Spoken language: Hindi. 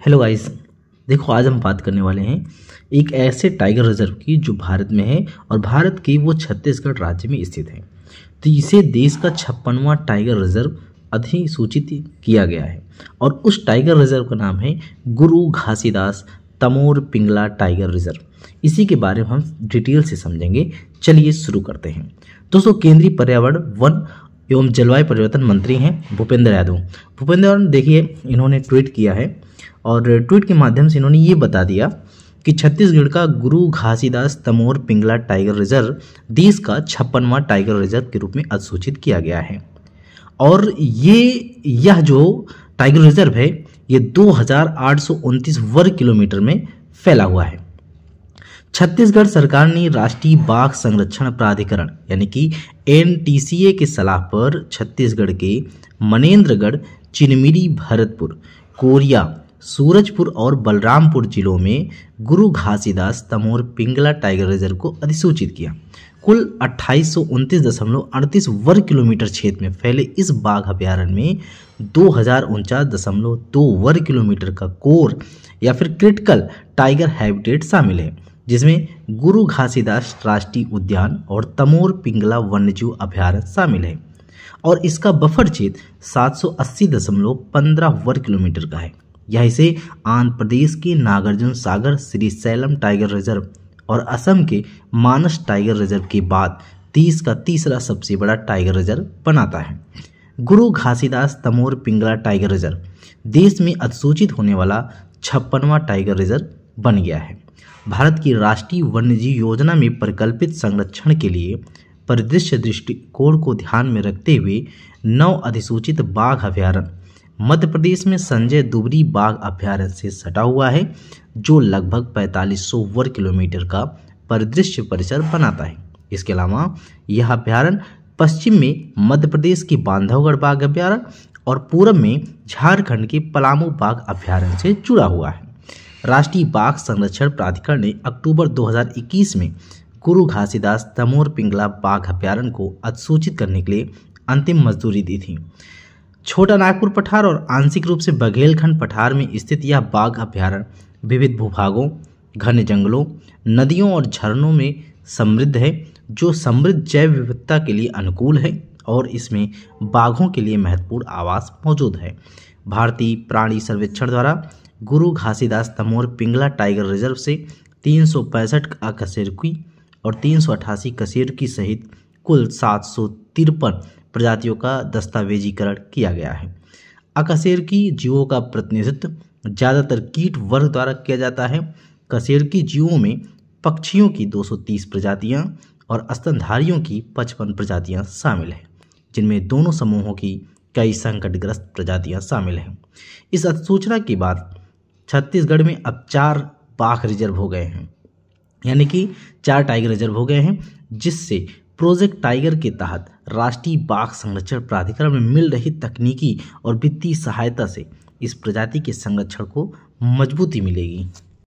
हेलो गाइस, देखो आज हम बात करने वाले हैं एक ऐसे टाइगर रिजर्व की जो भारत में है और भारत के वो छत्तीसगढ़ राज्य में स्थित है। तो इसे देश का 56वां टाइगर रिजर्व अधिसूचित किया गया है और उस टाइगर रिजर्व का नाम है गुरु घासीदास तमोर पिंगला टाइगर रिजर्व। इसी के बारे में हम डिटेल से समझेंगे। चलिए शुरू करते हैं। दोस्तों, केंद्रीय पर्यावरण वन एवं जलवायु परिवर्तन मंत्री हैं भूपेंद्र यादव। भूपेंद्र यादव देखिए, इन्होंने ट्वीट किया है और ट्वीट के माध्यम से इन्होंने ये बता दिया कि छत्तीसगढ़ का गुरु घासीदास तमोर पिंगला टाइगर रिजर्व देश का 56वां टाइगर रिजर्व के रूप में अधिसूचित किया गया है। और यह जो टाइगर रिजर्व है ये 2829 वर्ग किलोमीटर में फैला हुआ है। छत्तीसगढ़ सरकार ने राष्ट्रीय बाघ संरक्षण प्राधिकरण यानी कि NTCA की सलाह पर छत्तीसगढ़ के मनेन्द्रगढ़, चिनमिरी, भरतपुर, कोरिया, सूरजपुर और बलरामपुर जिलों में गुरु घासीदास तमोर पिंगला टाइगर रिजर्व को अधिसूचित किया। कुल 2829.38 वर्ग किलोमीटर क्षेत्र में फैले इस बाघ अभ्यारण्य में 2049.2 वर्ग किलोमीटर का कोर या फिर क्रिटिकल टाइगर हैबिटेट शामिल है, जिसमें गुरु घासीदास राष्ट्रीय उद्यान और तमोर पिंगला वन्यजीव अभ्यारण्य शामिल है और इसका बफर क्षेत्र 780.15 वर्ग किलोमीटर का है। यह इसे आंध्र प्रदेश के नागार्जुन सागर श्रीशैलम टाइगर रिजर्व और असम के मानस टाइगर रिजर्व के बाद देश का तीसरा सबसे बड़ा टाइगर रिजर्व बनाता है। गुरु घासीदास तमोर पिंगला टाइगर रिजर्व देश में अधिसूचित होने वाला 56वां टाइगर रिजर्व बन गया है। भारत की राष्ट्रीय वन्यजीव योजना में परिकल्पित संरक्षण के लिए परिदृश्य दृष्टिकोण को ध्यान में रखते हुए 9 अधिसूचित बाघ अभ्यारण्य मध्य प्रदेश में संजय दुबरी बाघ अभ्यारण्य से सटा हुआ है, जो लगभग 4500 वर्ग किलोमीटर का परिदृश्य परिसर बनाता है। इसके अलावा यह अभ्यारण्य पश्चिम में मध्य प्रदेश के बांधवगढ़ बाघ अभ्यारण्य और पूर्व में झारखंड के पलामू बाघ अभ्यारण्य से जुड़ा हुआ है। राष्ट्रीय बाघ संरक्षण प्राधिकरण ने अक्टूबर 2021 में गुरु घासीदास तमोर पिंगला बाघ अभ्यारण्य को अधिसूचित करने के लिए अंतिम मंजूरी दी थी। छोटा नागपुर पठार और आंशिक रूप से बघेलखंड पठार में स्थित यह बाघ अभ्यारण्य विविध भूभागों, घने जंगलों, नदियों और झरनों में समृद्ध है, जो समृद्ध जैव विविधता के लिए अनुकूल है और इसमें बाघों के लिए महत्वपूर्ण आवास मौजूद है। भारतीय प्राणी सर्वेक्षण द्वारा गुरु घासीदास तमोर पिंगला टाइगर रिजर्व से 365 अकशेरुकी और 388 कशेरुकी सहित कुल 753 प्रजातियों का दस्तावेजीकरण किया गया है। अकशेरुकी जीवों का प्रतिनिधित्व ज़्यादातर कीट वर्ग द्वारा किया जाता है। कशेरुकी जीवों में पक्षियों की 230 प्रजातियां और स्तनधारियों की 55 प्रजातियां शामिल हैं, जिनमें दोनों समूहों की कई संकटग्रस्त प्रजातियां शामिल हैं। इस अधिसूचना के बाद छत्तीसगढ़ में अब 4 बाघ रिजर्व हो गए हैं, यानी कि 4 टाइगर रिजर्व हो गए हैं, जिससे प्रोजेक्ट टाइगर के तहत राष्ट्रीय बाघ संरक्षण प्राधिकरण में मिल रही तकनीकी और वित्तीय सहायता से इस प्रजाति के संरक्षण को मजबूती मिलेगी।